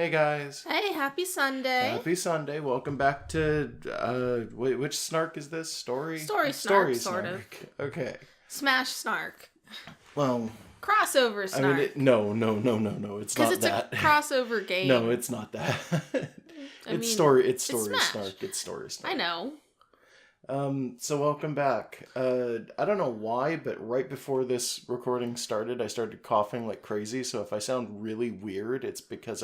Hey guys. Hey, happy Sunday. Happy Sunday. Welcome back to, which Snark is this? Story Snark, Story sort of. Okay. Smash Snark. Well, Crossover Snark. I mean, no, it's not that. Because it's a crossover game. No, it's not that. It's Story Snark. It's Story Snark. I know. So welcome back. I don't know why, but right before this recording started, I started coughing like crazy. So if I sound really weird, it's because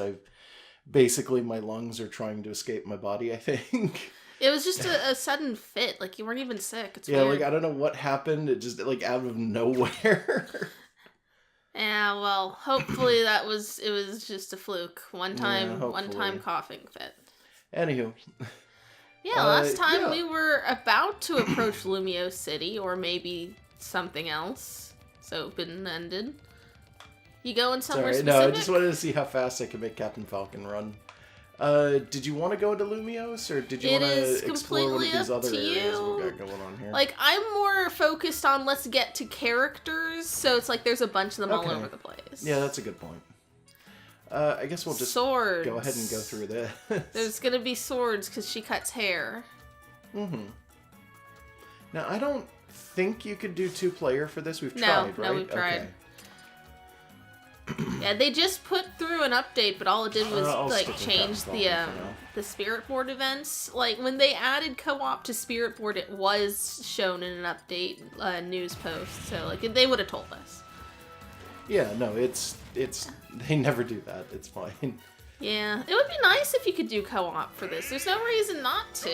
basically my lungs are trying to escape my body, I think. It was just a sudden fit. Like, you weren't even sick. It's weird. Like, I don't know what happened. It just, like, out of nowhere. Yeah, well, hopefully it was just a fluke. One time coughing fit. Anywho. Yeah, last time we were about to approach Lumio City, or maybe something else. So open-ended. You going somewhere specific? No, I just wanted to see how fast I could make Captain Falcon run. Did you want to go into Lumios, or did you want to explore one of these other areas we got going on here? Like, I'm more focused on let's get to characters, so it's like there's a bunch of them all over the place. Yeah, that's a good point. I guess we'll just go ahead and go through this. There's gonna be swords because she cuts hair. Mm-hmm. Now, I don't think you could do 2-player for this. We've tried, right? No, we've tried. Okay. Yeah, they just put through an update, but all it did was change the Spirit Board events. Like, when they added co-op to Spirit Board, it was shown in an update news post. So, like, they would have told us. Yeah, no, it's they never do that. It's fine. Yeah, it would be nice if you could do co-op for this. There's no reason not to.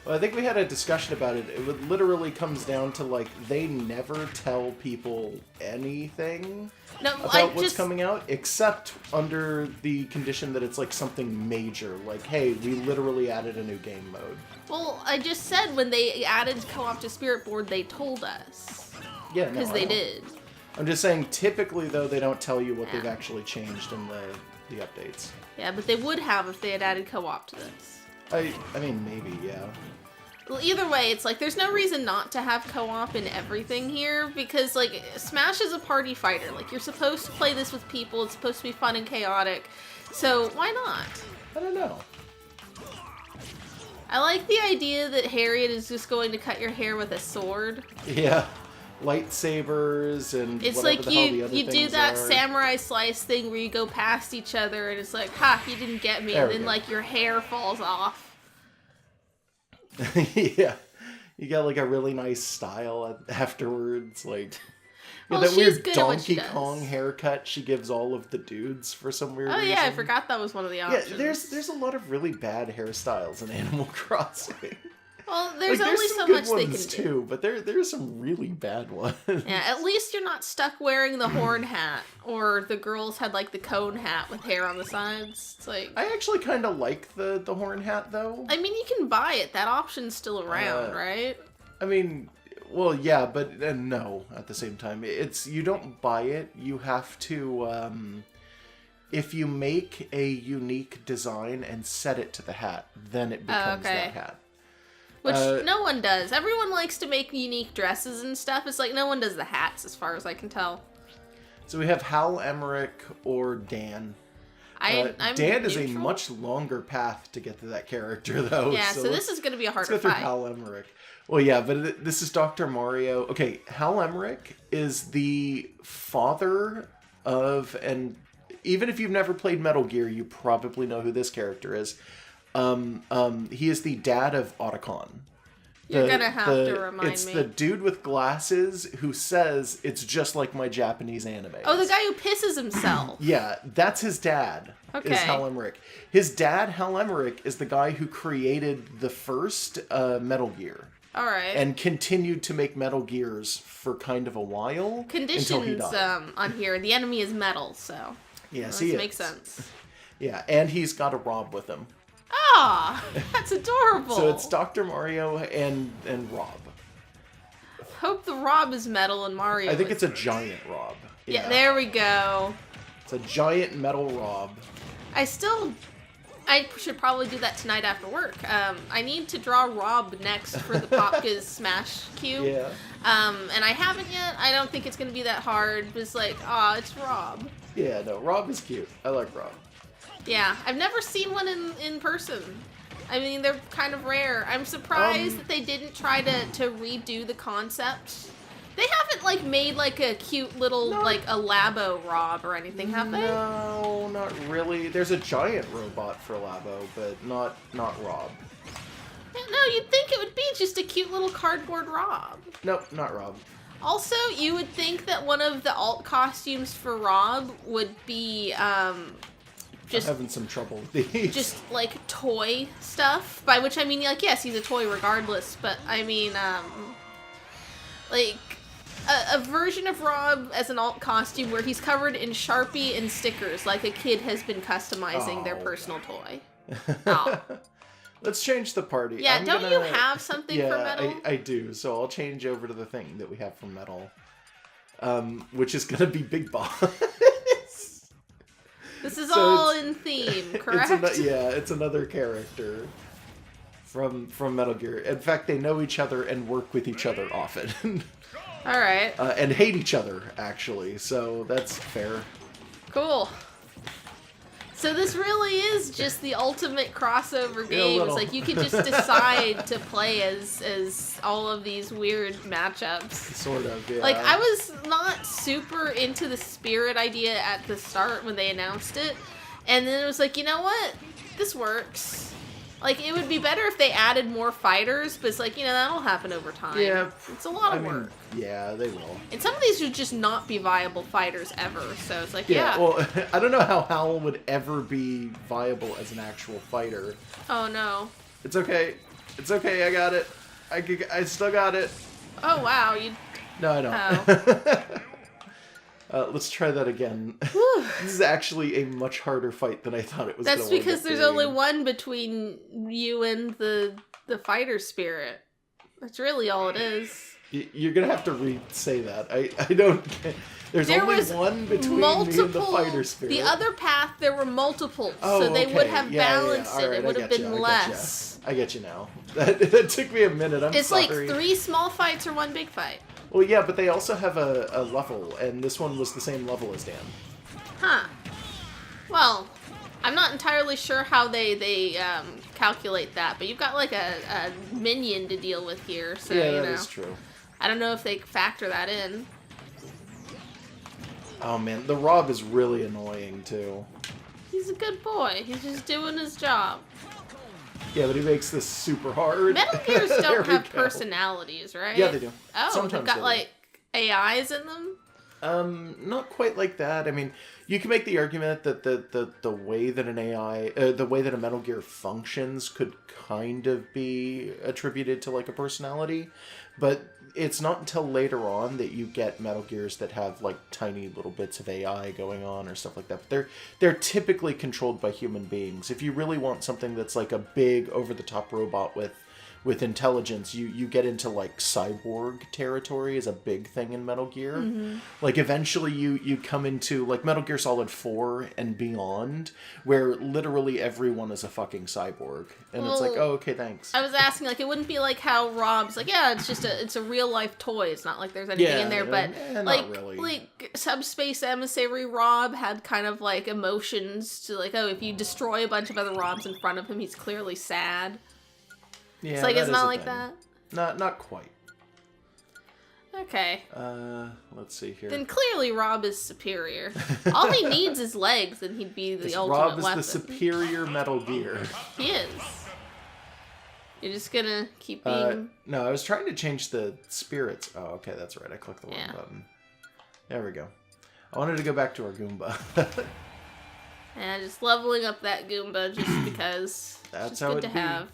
Well, I think we had a discussion about it. It literally comes down to, like, they never tell people anything about what's coming out, except under the condition that it's, like, something major. Like, hey, we literally added a new game mode. Well, I just said when they added co-op to Spirit Board, they told us. Yeah, no, because they did. I'm just saying, typically, though, they don't tell you what they've actually changed in the updates. Yeah, but they would have if they had added co-op to this. I mean, maybe, yeah. Well, either way, it's like, there's no reason not to have co-op in everything here, because, like, Smash is a party fighter. Like, you're supposed to play this with people, it's supposed to be fun and chaotic, so why not? I don't know. I like the idea that Harriet is just going to cut your hair with a sword. Yeah. Lightsabers and it's whatever like the hell the other you do that are. samurai slice thing where you go past each other and it's like, ha, you didn't get me, and then like your hair falls off. Yeah, you got like a really nice style afterwards, like Well, that weird Donkey Kong haircut she gives all of the dudes for some weird reason. Yeah, I forgot that was one of the options. Yeah, there's a lot of really bad hairstyles in Animal Crossing. Well, there's only so much they can do. Too, but there's some really bad ones. Yeah, at least you're not stuck wearing the horn hat, or the girls had like the cone hat with hair on the sides. It's like, I actually kind of like the horn hat though. I mean, you can buy it. That option's still around, right? I mean, well, yeah, but no. At the same time, you don't buy it. You have to. If you make a unique design and set it to the hat, then it becomes that hat. Which no one does. Everyone likes to make unique dresses and stuff. It's like no one does the hats, as far as I can tell. So we have Hal Emmerich or Dan. I'm Dan is a much longer path to get to that character, though. Yeah, so this is going to be a harder fight. Let's go through fight. Hal Emmerich. Well, yeah, but this is Dr. Mario. Okay, Hal Emmerich is the father of, and even if you've never played Metal Gear, you probably know who this character is. He is the dad of Otacon. You're gonna have to remind me. It's the dude with glasses who says it's just like my Japanese anime. Oh, the guy who pisses himself. Yeah, that's his dad. Okay. Is Hal Emmerich. His dad, Hal Emmerich, is the guy who created the first Metal Gear. All right. And continued to make Metal Gears for kind of a while. Conditions until he died. On here. The enemy is metal, so. Yes, he makes sense. Yeah, and he's got a Rob with him. Ah, that's adorable. So it's Dr. Mario and Rob. Hope the Rob is metal and Mario. I think it's a giant Rob. Yeah, there we go. It's a giant metal Rob. I should probably do that tonight after work. I need to draw Rob next for the Popka's Smash Cube. Yeah. And I haven't yet. I don't think it's going to be that hard. It's like, it's Rob. Yeah, no, Rob is cute. I like Rob. Yeah, I've never seen one in person. I mean, they're kind of rare. I'm surprised that they didn't try to redo the concept. They haven't, like, made, like, a cute little, like, a Labo Rob or anything, have they? No, not really. There's a giant robot for Labo, but not Rob. Yeah, no, you'd think it would be just a cute little cardboard Rob. Nope, not Rob. Also, you would think that one of the alt costumes for Rob would be, just... I'm having some trouble with these. Just, like, toy stuff. By which I mean, like, yes, he's a toy regardless, but, I mean, like... A version of Rob as an alt costume where he's covered in Sharpie and stickers, like a kid has been customizing their personal toy. Oh. Let's change the party. Yeah, you have something for Metal? Yeah, I do. So I'll change over to the thing that we have from Metal, which is gonna be Big Boss. This is all in theme, correct? It's another character from Metal Gear. In fact, they know each other and work with each other often. All right. And hate each other, actually, so that's fair. Cool. So this really is just the ultimate crossover game. It's like you could just decide to play as all of these weird matchups. Sort of, yeah. Like, I was not super into the Spirit idea at the start when they announced it, and then it was like, you know what? This works. Like, it would be better if they added more fighters, but it's like, you know, that'll happen over time. Yeah. It's a lot of work. Yeah, they will. And some of these should just not be viable fighters ever, so it's like, yeah. Well, I don't know how Howl would ever be viable as an actual fighter. Oh, no. It's okay. It's okay, I got it. I still got it. Oh, wow. No, I don't. Oh. Let's try that again. This is actually a much harder fight than I thought it was. That's because there's only one between you and the fighter spirit. That's really all it is. You're gonna have to re-say that. I don't. There only one between me and the fighter spirit. The other path, there were multiples, so they would have balanced it. Right, it would have been less. I get you now. That took me a minute. It's sorry. Like 3 small fights or 1 big fight. Well, yeah, but they also have a level, and this one was the same level as Dan. Huh. Well, I'm not entirely sure how they calculate that, but you've got like a minion to deal with here, so yeah, you know. that is true. I don't know if they factor that in. Oh man, the Rob is really annoying too. He's a good boy. He's just doing his job. Yeah, but he makes this super hard. Metal Gears don't have personalities, right? Yeah, they do. Oh, sometimes they've got like AIs in them? Not quite like that. I mean, you can make the argument that the way that an AI, the way that a Metal Gear functions could kind of be attributed to like a personality, but it's not until later on that you get Metal Gears that have like tiny little bits of AI going on or stuff like that. But they're typically controlled by human beings. If you really want something that's like a big over-the-top robot with intelligence, you get into like cyborg territory is a big thing in Metal Gear. Mm-hmm. Like eventually you come into like Metal Gear Solid 4 and beyond, where literally everyone is a fucking cyborg, and it's like, oh, okay, thanks. I was asking, like, it wouldn't be like how Rob's like, yeah, it's a real life toy. It's not like there's anything in there, but like really. Like Subspace Emissary Rob had kind of like emotions to like, oh, if you destroy a bunch of other Robs in front of him, he's clearly sad. Yeah, it's like it's not like that. Not quite. Okay. Let's see here. Then clearly Rob is superior. All he needs is legs, and he'd be the ultimate Rob is weapon. the superior Metal Gear. He is. You're just gonna keep being... No, I was trying to change the spirits. Oh, okay, that's right. I clicked the wrong button. There we go. I wanted to go back to our Goomba. Yeah, just leveling up that Goomba just because. That's it's how good it to be. have.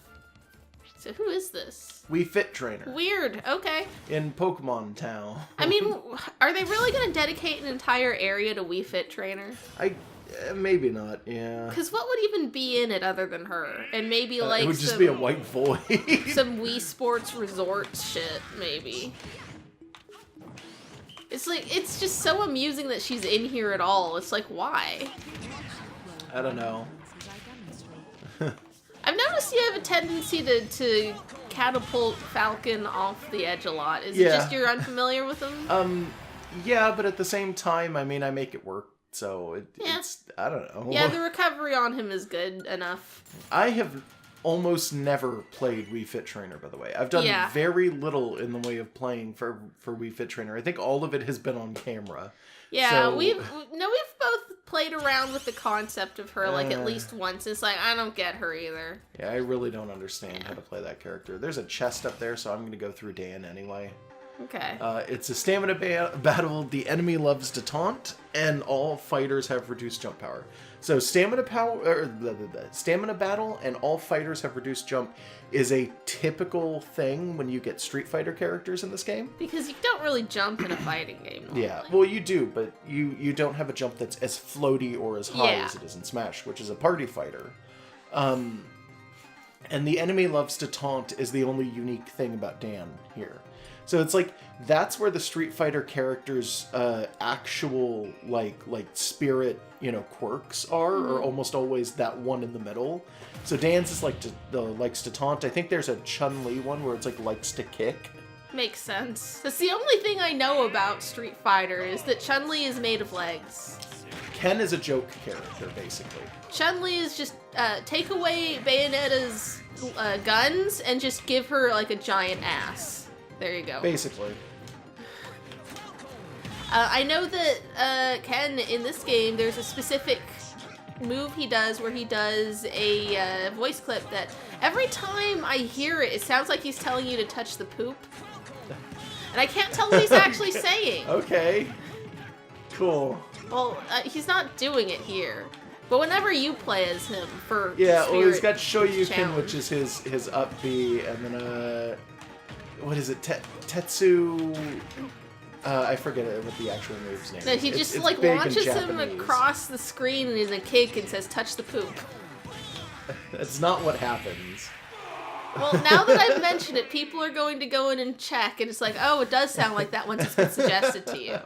So who is this? Wii Fit Trainer. Weird. Okay. In Pokemon Town. I mean, are they really going to dedicate an entire area to Wii Fit Trainer? Maybe not. Yeah. Because what would even be in it other than her? And maybe like it would just be a white void. Some Wii Sports Resort shit, maybe. It's like it's just so amusing that she's in here at all. It's like, why? I don't know. I've noticed you have a tendency to catapult Falcon off the edge a lot. Is it just you're unfamiliar with them? Yeah, but at the same time, I mean, I make it work. So it's, I don't know. Yeah, the recovery on him is good enough. I have almost never played Wii Fit Trainer, by the way. I've done very little in the way of playing for Wii Fit Trainer. I think all of it has been on camera. Yeah, so, we've both played around with the concept of her like at least once. It's like, I don't get her either. Yeah, I really don't understand how to play that character. There's a chest up there, so I'm going to go through Dan anyway. Okay. It's a stamina battle. The enemy loves to taunt, and all fighters have reduced jump power. So stamina battle, and all fighters have reduced jump is a typical thing when you get Street Fighter characters in this game. Because you don't really jump in a fighting game normally. Yeah, well you do, but you don't have a jump that's as floaty or as high as it is in Smash, which is a party fighter. And the enemy loves to taunt is the only unique thing about Dan here. So it's like, that's where the Street Fighter characters' actual, like spirit, quirks are almost always that one in the middle. So Dan's is likes to taunt. I think there's a Chun-Li one where it's like likes to kick. Makes sense. That's the only thing I know about Street Fighter is that Chun-Li is made of legs. Ken is a joke character, basically. Chun-Li is just, take away Bayonetta's guns and just give her like a giant ass. There you go. Basically. I know that Ken, in this game, there's a specific move he does where he does a voice clip that every time I hear it, it sounds like he's telling you to touch the poop. And I can't tell what he's actually saying. Okay. Cool. Well, he's not doing it here. But whenever you play as him for he's got Shoryuken, which is his up B, and then what is it? Tetsu. I forget what the actual move's name is. No, he just launches him across the screen in a kick and says, "Touch the poop." That's not what happens. Well, now that I've mentioned it, people are going to go in and check, and it's like, oh, it does sound like that once it's been suggested to you.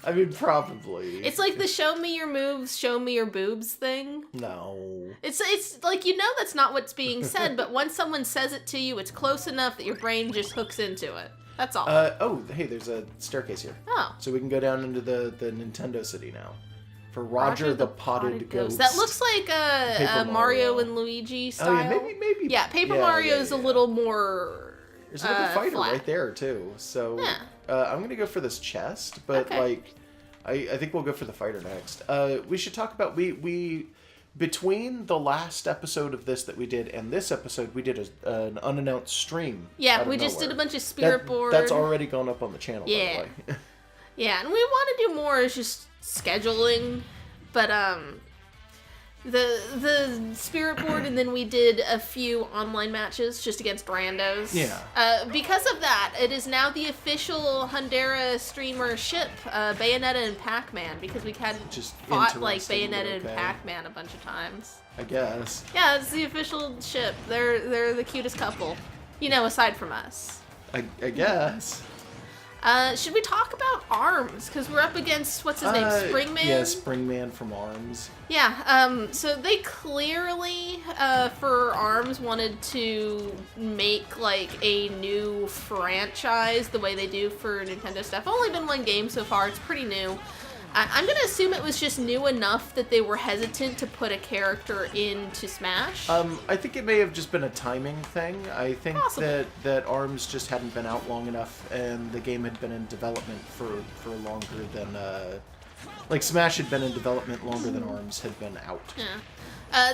I mean, probably. It's like the show me your moves, show me your boobs thing. No. It's like, that's not what's being said, but once someone says it to you, it's close enough that your brain just hooks into it. That's all. Hey, there's a staircase here. Oh. So we can go down into the Nintendo City now. For Roger the Potted Ghost. That looks like a Mario and Luigi style. Oh, yeah, maybe. Yeah, Paper Mario is a little more There's another fighter flat. right there, too. So I'm going to go for this chest, but, I think we'll go for the fighter next. We should talk about... We between the last episode of this that we did and this episode, we did an unannounced stream. Yeah, we just did a bunch of spirit board. That's already gone up on the channel, by the way. Yeah, and we want to do more is just scheduling, but the spirit board, and then we did a few online matches just against randos. Yeah. Because of that, it is now the official Hundera streamer ship, Bayonetta and Pac-Man, because we had just fought like Bayonetta and Pac-Man a bunch of times. I guess. Yeah, it's the official ship. They're the cutest couple, aside from us. I guess. Should we talk about ARMS? Because we're up against, what's his name, Springman? Yeah, Springman from ARMS. Yeah, so they clearly, for ARMS, wanted to make, like, a new franchise the way they do for Nintendo stuff. Only been one game so far, it's pretty new. I'm going to assume it was just new enough that they were hesitant to put a character into Smash. I think it may have just been a timing thing. I think that ARMS just hadn't been out long enough, and the game had been in development for longer than... like, Smash had been in development longer than ARMS had been out. Yeah.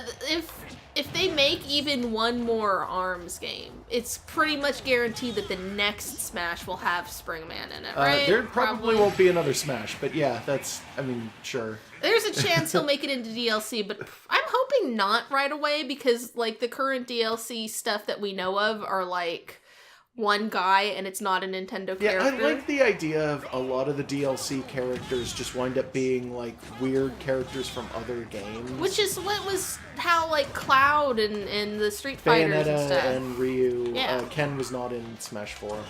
If they make even one more ARMS game, it's pretty much guaranteed that the next Smash will have Springman in it, right? There probably won't be another Smash, but yeah, sure. There's a chance he'll make it into DLC, but I'm hoping not right away, because, like, the current DLC stuff that we know of are, like, one guy, and it's not a Nintendo character. Yeah, I like the idea of a lot of the DLC characters just wind up being, like, weird characters from other games. Which is how, like, Cloud and the Street Fighters and stuff. And Ryu. Yeah. Ken was not in Smash 4.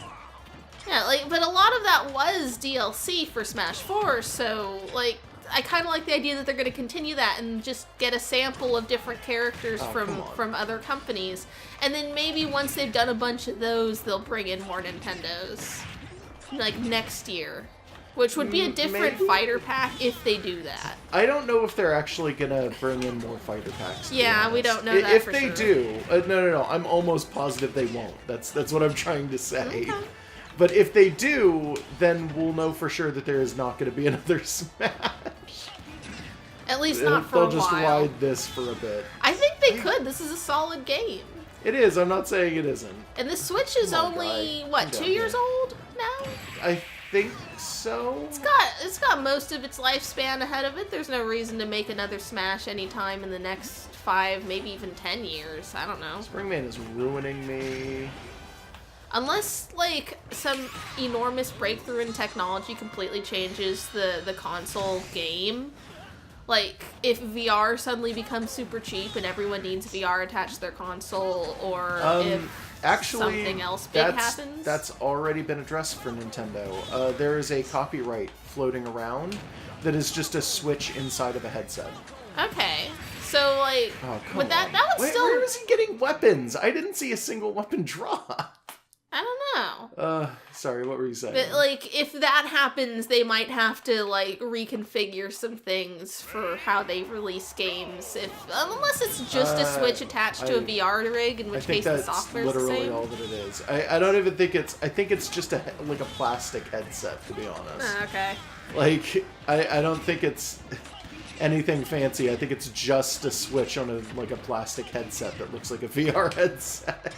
Yeah, like, but a lot of that was DLC for Smash 4, so, like, I kind of like the idea that they're going to continue that and just get a sample of different characters from other companies. And then maybe once they've done a bunch of those, they'll bring in more Nintendos. Like, next year. Which would be a different fighter pack if they do that. I don't know if they're actually gonna bring in more fighter packs. Yeah, we don't know that if for they sure. do, no, I'm almost positive they won't. That's what I'm trying to say. Okay. But if they do, then we'll know for sure that there is not going to be another Smash. At least not for a while. They'll just ride this for a bit. I think they could. This is a solid game. It is. I'm not saying it isn't. And the Switch is only, what, 2 years old now? I think so. It's got most of its lifespan ahead of it. There's no reason to make another Smash anytime in the next 5, maybe even 10 years. I don't know. Springman is ruining me. Unless, like, some enormous breakthrough in technology completely changes the console game. Like, if VR suddenly becomes super cheap and everyone needs VR attached to their console, or if something else big happens. That's already been addressed for Nintendo. There is a copyright floating around that is just a Switch inside of a headset. Okay. So, like, would that would still... Where is he getting weapons? I didn't see a single weapon drop. I don't know. Sorry, what were you saying? But, like, if that happens, they might have to, like, reconfigure some things for how they release games. Unless it's just a Switch attached to a VR rig, in which case the software's the same. I think that's literally all that it is. I don't even think it's... I think it's just a plastic headset, to be honest. Okay. Like, I don't think it's anything fancy. I think it's just a Switch on a plastic headset that looks like a VR headset.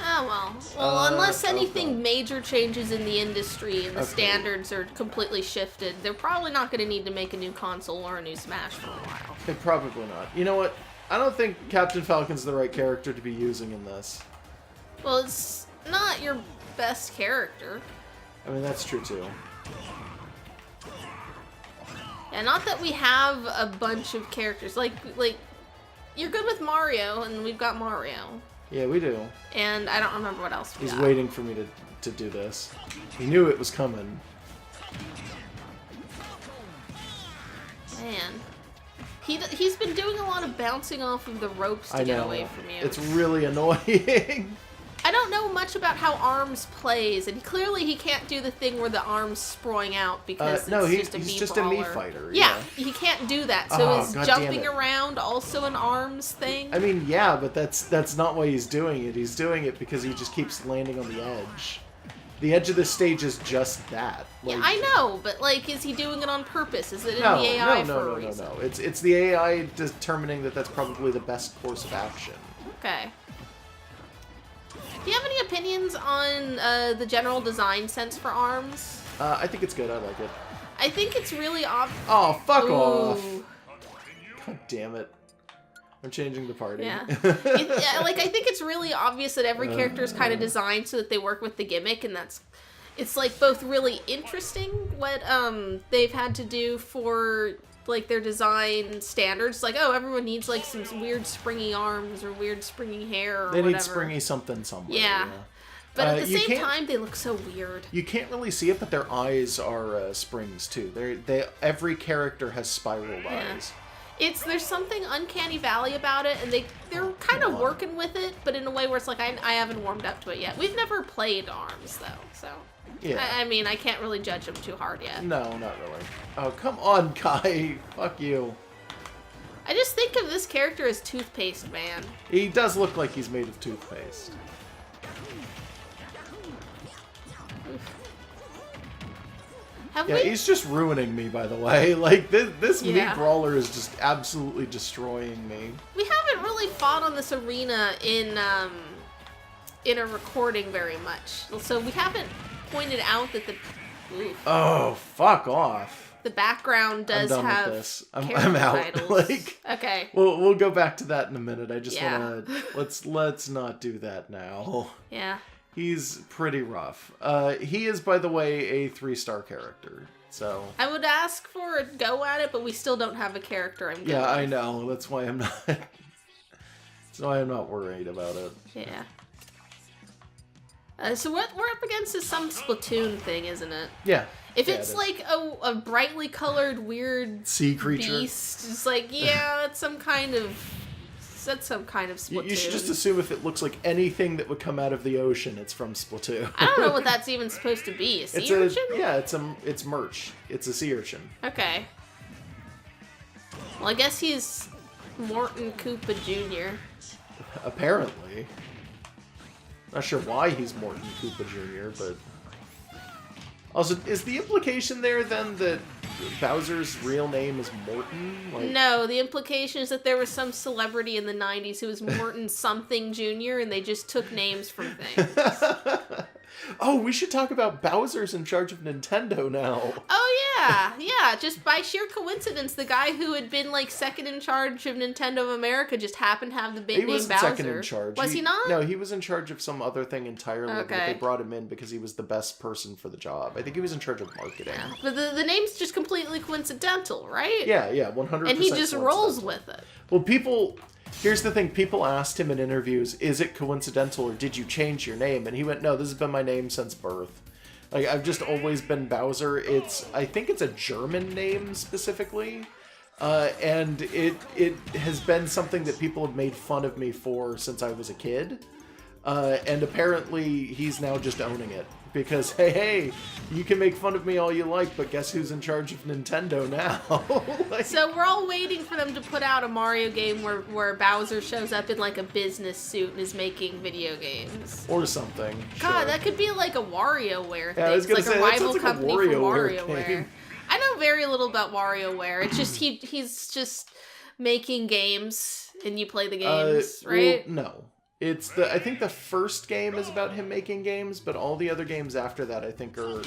Oh, well, unless anything major changes in the industry and the standards are completely shifted, they're probably not going to need to make a new console or a new Smash for a while. Probably not. You know what? I don't think Captain Falcon's the right character to be using in this. Well, it's not your best character. I mean, that's true, too. Yeah, not that we have a bunch of characters. Like, you're good with Mario, and we've got Mario. Yeah, we do. And I don't remember what else we got. He's waiting for me to do this. He knew it was coming. Man. He's been doing a lot of bouncing off of the ropes to get away from you. It's really annoying. I don't know much about how ARMS plays, and clearly he can't do the thing where the arms sprawling out because he's just a Mii fighter. Yeah, he can't do that. So is jumping around also an ARMS thing? I mean, yeah, but that's not why he's doing it. He's doing it because he just keeps landing on the edge. The edge of the stage is just that. Yeah, I know, but is he doing it on purpose? Is it in the AI for a reason? No. It's the AI determining that that's probably the best course of action. Okay. Do you have any opinions on the general design sense for ARMS? I think it's good. I like it. I think it's really obvious. Oh, fuck off! God damn it. I'm changing the party. Yeah. I think it's really obvious that every character is kind of designed so that they work with the gimmick, and it's both really interesting what they've had to do for their design standards. Everyone needs some weird springy arms or weird springy hair or whatever. They need springy something somewhere. Yeah. But at the same time, they look so weird. You can't really see it, but their eyes are springs too. Every character has spiraled eyes. There's something uncanny valley about it, and they're kind of working with it, but in a way where it's I haven't warmed up to it yet. We've never played ARMS though, so yeah. I mean, I can't really judge them too hard yet. No, not really. Oh, come on, Kai. Fuck you. I just think of this character as Toothpaste Man. He does look like he's made of toothpaste. He's just ruining me, by the way. This Mii Brawler is just absolutely destroying me. We haven't really fought on this arena in a recording very much. So we haven't pointed out that Oh, fuck off. The background does have with this. I'm out. Titles. Okay. We'll go back to that in a minute. I just want to let's not do that now. Yeah. He's pretty rough. He is, by the way, a 3-star character. So I would ask for a go at it, but we still don't have a character I'm good with. I know. That's why I'm not. That's why I'm not worried about it. Yeah. So what we're up against is some Splatoon thing, isn't it? Yeah. If it's a brightly colored weird sea creature, beast, it's that's some kind of some kind of Splatoon. You should just assume if it looks like anything that would come out of the ocean, it's from Splatoon. I don't know what that's even supposed to be. A sea urchin? Yeah, it's merch. It's a sea urchin. Okay. Well, I guess he's Morton Koopa Jr. Apparently. Not sure why he's Morton Koopa Jr., but... Also, is the implication there, then, that Bowser's real name is Morton? Like... No, the implication is that there was some celebrity in the 90s who was Morton something Jr., and they just took names from things. Oh, we should talk about Bowser's in charge of Nintendo now. Oh, yeah. Yeah, just by sheer coincidence, the guy who had been, like, second in charge of Nintendo of America just happened to have the big name Bowser. He wasn't second in charge. Was he not? No, he was in charge of some other thing entirely, but they brought him in because he was the best person for the job. I think he was in charge of marketing. Yeah, but the name's just completely coincidental, right? Yeah, 100%. And he just rolls with it. Well, here's the thing, people asked him in interviews, is it coincidental or did you change your name? And he went, no, this has been my name since birth. Like, I've just always been Bowser. I think it's a German name specifically. And it has been something that people have made fun of me for since I was a kid. And apparently he's now just owning it. Because, hey, you can make fun of me all you like, but guess who's in charge of Nintendo now? Like, so we're all waiting for them to put out a Mario game where Bowser shows up in like a business suit and is making video games. Or something. God, sure. That could be like a WarioWare thing. Yeah, I was gonna it's say, like a rival like company a for WarioWare. game. I know very little about WarioWare. It's just he's just making games and you play the games, right? Well, no. I think the first game is about him making games, but all the other games after that I think are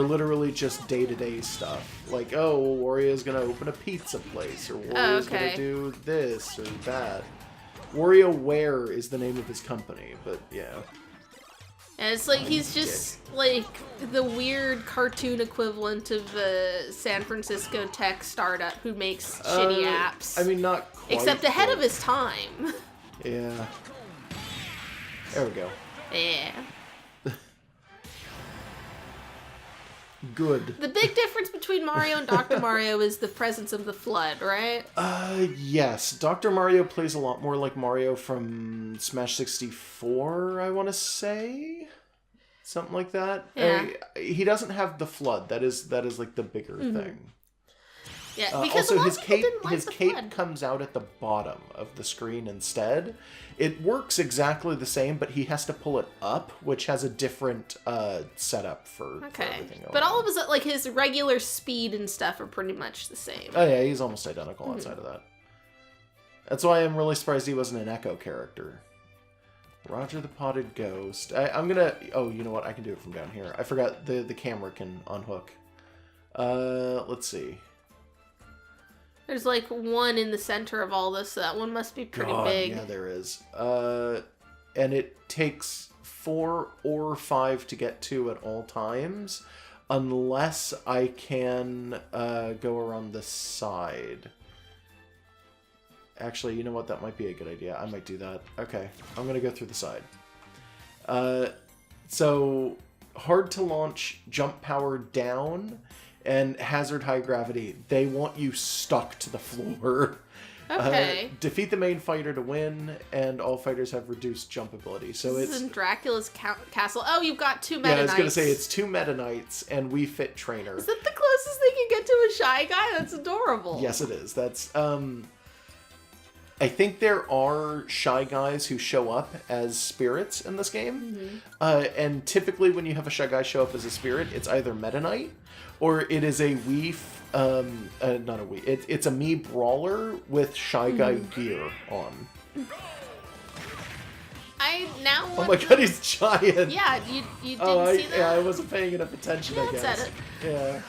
literally just day-to-day stuff. Like, oh, well, Wario's gonna open a pizza place, or Wario's gonna do this or that. WarioWare is the name of his company, but yeah. And it's like he's just like the weird cartoon equivalent of a San Francisco tech startup who makes shitty apps. I mean, not quite. Except ahead of his time. Yeah. There we go. Yeah. Good. The big difference between Mario and Dr. Mario is the presence of the FLUDD, right? Yes. Dr. Mario plays a lot more like Mario from Smash 64, I want to say. Something like that. Yeah. He doesn't have the FLUDD. That is like the bigger thing. Yeah, because also his cape FLUDD. comes out at the bottom of the screen instead. It works exactly the same, but he has to pull it up, which has a different setup for everything. But all of his like his regular speed and stuff are pretty much the same. Oh yeah, he's almost identical outside of that. That's why I'm really surprised he wasn't an Echo character. Roger the Potted Ghost. I'm gonna. Oh, you know what? I can do it from down here. I forgot the camera can unhook. Let's see. There's like one in the center of all this, so that one must be pretty big. Yeah, there is. And it takes 4 or 5 to get to at all times, unless I can go around the side. Actually, you know what? That might be a good idea. I might do that. Okay, I'm going to go through the side. So, hard to launch, jump power down, and hazard high gravity. They want you stuck to the floor. Okay. Defeat the main fighter to win, and all fighters have reduced jump ability. So this is in Dracula's castle. Oh, you've got 2 Meta Knights. Yeah, I was gonna say it's 2 Meta Knights and Wii Fit Trainer. Is that the closest they can get to a Shy Guy? That's adorable. Yes, it is. That's I think there are Shy Guys who show up as spirits in this game. And typically when you have a Shy Guy show up as a spirit, it's either Meta Knight or it is a Wii, not a Wii, it's a Mii Brawler with Shy Guy gear on. I now want Oh my god, he's giant! Yeah, you didn't see that? Yeah, I wasn't paying enough attention, I guess. Said it. Yeah.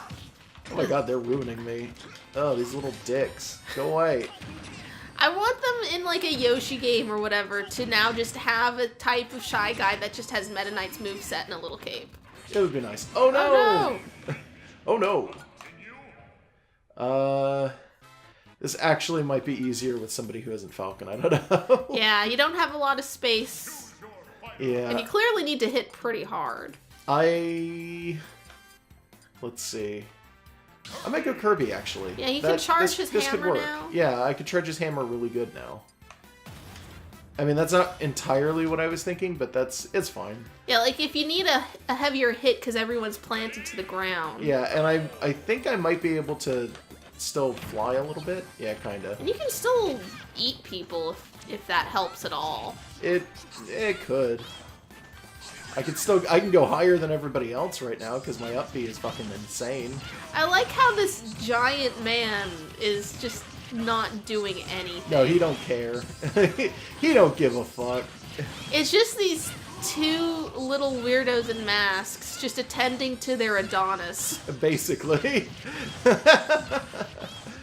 Oh my god, they're ruining me. Oh, these little dicks. Go away. I want them in like a Yoshi game or whatever to now just have a type of Shy Guy that just has Meta Knight's moveset and a little cape. It would be nice. Oh no! Oh no! This actually might be easier with somebody who isn't Falcon, I don't know. Yeah, you don't have a lot of space. Yeah. And you clearly need to hit pretty hard. Let's see. I might go Kirby, actually. Yeah, he can charge his hammer now. Yeah, I could charge his hammer really good now. I mean, that's not entirely what I was thinking, but it's fine. Yeah, like if you need a heavier hit because everyone's planted to the ground. Yeah, and I think I might be able to still fly a little bit. Yeah, kind of. And you can still eat people if that helps at all. It could. I can go higher than everybody else right now because my up B is fucking insane. I like how this giant man is just not doing anything. No, he don't care. He don't give a fuck. It's just these two little weirdos in masks just attending to their Adonis. Basically.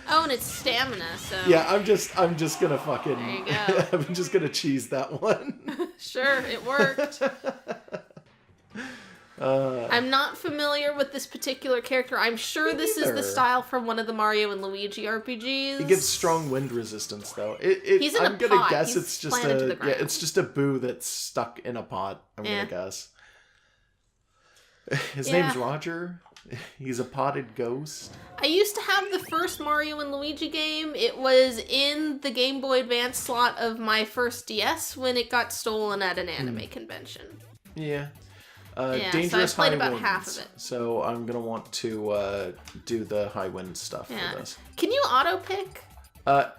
Oh, and it's stamina, so... Yeah, I'm just gonna fucking... There you go. I'm just gonna cheese that one. Sure, it worked. I'm not familiar with this particular character. I'm sure this is the style from one of the Mario and Luigi RPGs. He gives strong wind resistance, though. He's in I'm a gonna pot. guess He's it's just planted to the ground. yeah, it's just a boo that's stuck in a pot. I'm gonna guess. His name's Roger. He's a potted ghost. I used to have the first Mario and Luigi game. It was in the Game Boy Advance slot of my first DS when it got stolen at an anime convention. Yeah. so Dangerous I played high about winds. half of it. So I'm gonna want to do the high wind stuff for this. Can you auto pick?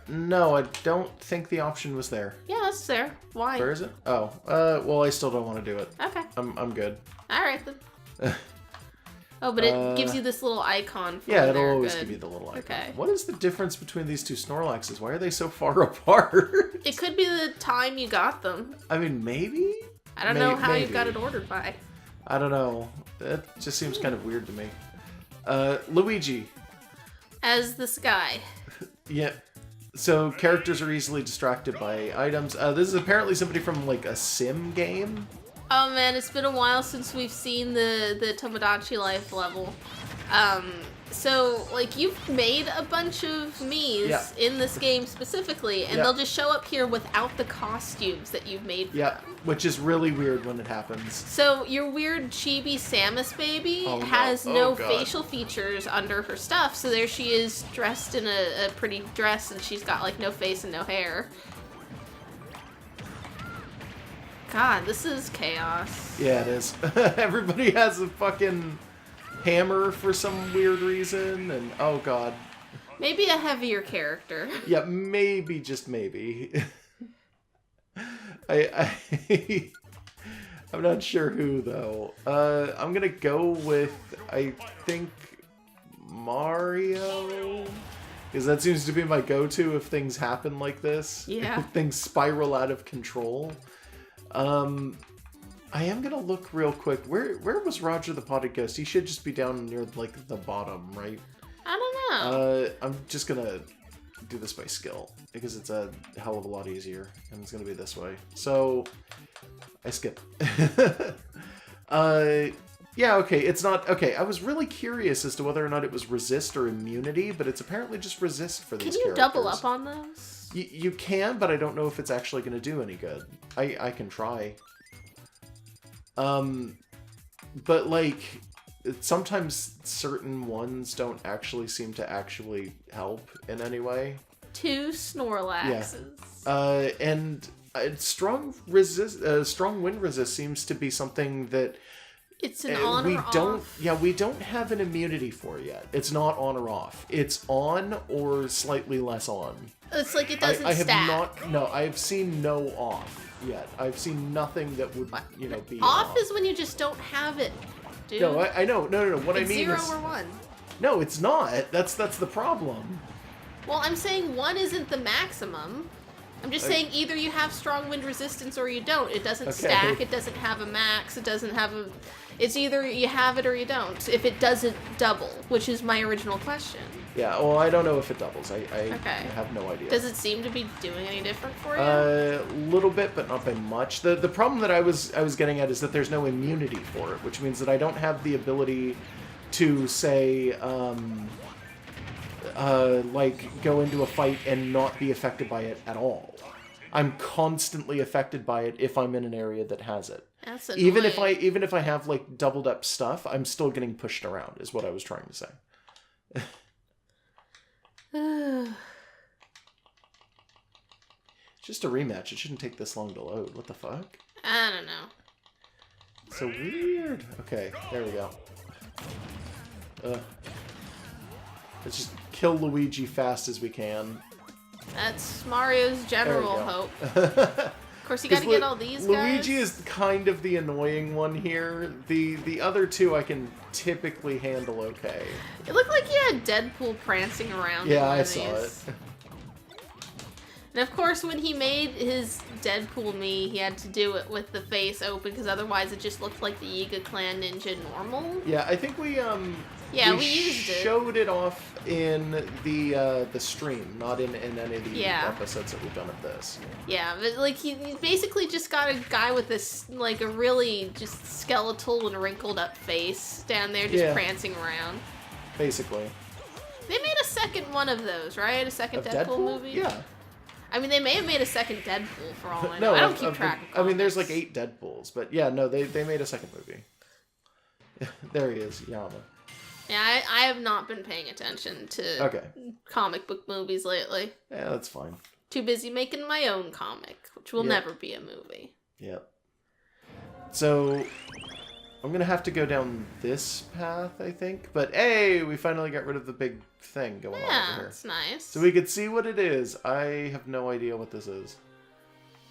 No, I don't think the option was there. Yeah, that's there. Why? Where is it? Oh, well, I still don't want to do it. Okay. I'm good. All right then. Oh, but it gives you this little icon. For yeah, it'll always give you the little icon. Okay. What is the difference between these two Snorlaxes? Why are they so far apart? It could be the time you got them. I mean, maybe. I don't know how you got it ordered by. I don't know. That just seems kind of weird to me. Luigi. As this guy. Yeah. So characters are easily distracted by items. This is apparently somebody from like a sim game. Oh man, it's been a while since we've seen the Tomodachi Life level. So like you've made a bunch of Miis in this game specifically, and they'll just show up here without the costumes that you've made for them. Which is really weird when it happens. So your weird chibi Samus baby has no facial features under her stuff, so there she is dressed in a pretty dress, and she's got like no face and no hair. God, this is chaos. Yeah, it is. Everybody has a fucking hammer for some weird reason, and oh god. Maybe a heavier character. Yeah, maybe, just maybe. I'm not sure who, though. I'm gonna go with, I think, Mario? Because that seems to be my go-to if things happen like this. Yeah. If things spiral out of control. I am gonna look real quick. Where was Roger the Potted Ghost? He should just be down near like the bottom, right? I don't know. I'm just gonna do this by skill because it's a hell of a lot easier, and it's gonna be this way. So I skip. Yeah, okay. It's not okay. I was really curious as to whether or not it was resist or immunity, but it's apparently just resist for these characters. Can you double up on those? You can, but I don't know if it's actually going to do any good. I can try. But like, sometimes certain ones don't actually seem to actually help in any way. 2 Snorlaxes. Yeah. And strong wind resist seems to be something that it's an on or off. Yeah, we don't have an immunity for yet. It's not on or off. It's on or slightly less on. It's like it doesn't stack. I've seen no off yet. I've seen nothing that would, be off. Off is when you just don't have it, dude. No, I know. No. What it's I mean is 0 or 1. No, it's not. That's the problem. Well, I'm saying 1 isn't the maximum. I'm just saying either you have strong wind resistance or you don't. It doesn't stack. It doesn't have a max. It doesn't have a... It's either you have it or you don't. If it doesn't double, which is my original question. Yeah, well, I don't know if it doubles. I have no idea. Does it seem to be doing any different for you? A little bit, but not by much. The problem that I was getting at is that there's no immunity for it, which means that I don't have the ability to say, like, go into a fight and not be affected by it at all. I'm constantly affected by it if I'm in an area that has it. That's annoying. Even if I have like doubled up stuff, I'm still getting pushed around, is what I was trying to say. Just a rematch. It shouldn't take this long to load. What the fuck? I don't know. So weird. Okay, there we go. Let's just kill Luigi fast as we can. That's Mario's general hope. Of course, you gotta get all these guys. Luigi is kind of the annoying one here. The other two I can typically handle okay. It looked like you had Deadpool prancing around. Yeah, I saw it. And of course, when he made his Deadpool me, he had to do it with the face open, because otherwise it just looked like the Yiga Clan Ninja normal. Yeah, I think we used it. Showed it off in the stream, not in any of the episodes that we've done of this. Yeah, but like he basically just got a guy with this like a really just skeletal and wrinkled up face down there just prancing around. Basically. They made a second one of those, right? A second Deadpool movie? Yeah. I mean, they may have made a second Deadpool for all I know. I don't keep track of comics. I mean, there's like 8 Deadpools, but yeah, no, they made a second movie. There he is, Yama. Yeah, I have not been paying attention to comic book movies lately. Yeah, that's fine. Too busy making my own comic, which will never be a movie. Yep. So, I'm going to have to go down this path, I think. But, hey, we finally got rid of the big thing going on over here. Yeah, that's nice. So we could see what it is. I have no idea what this is.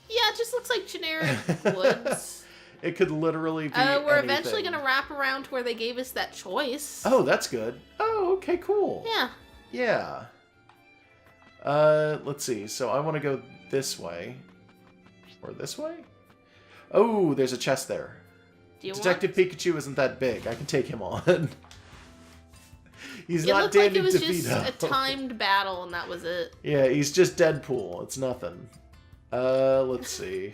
Yeah, it just looks like generic woods. It could literally be we're eventually going to wrap around to where they gave us that choice. Oh, that's good. Oh, okay, cool. Yeah. Yeah. Let's see. So I want to go this way. Or this way? Oh, there's a chest there. Detective Pikachu isn't that big. I can take him on. He's not damning to beat up. It looked like it was just a timed battle and that was it. Yeah, he's just Deadpool. It's nothing. Let's see.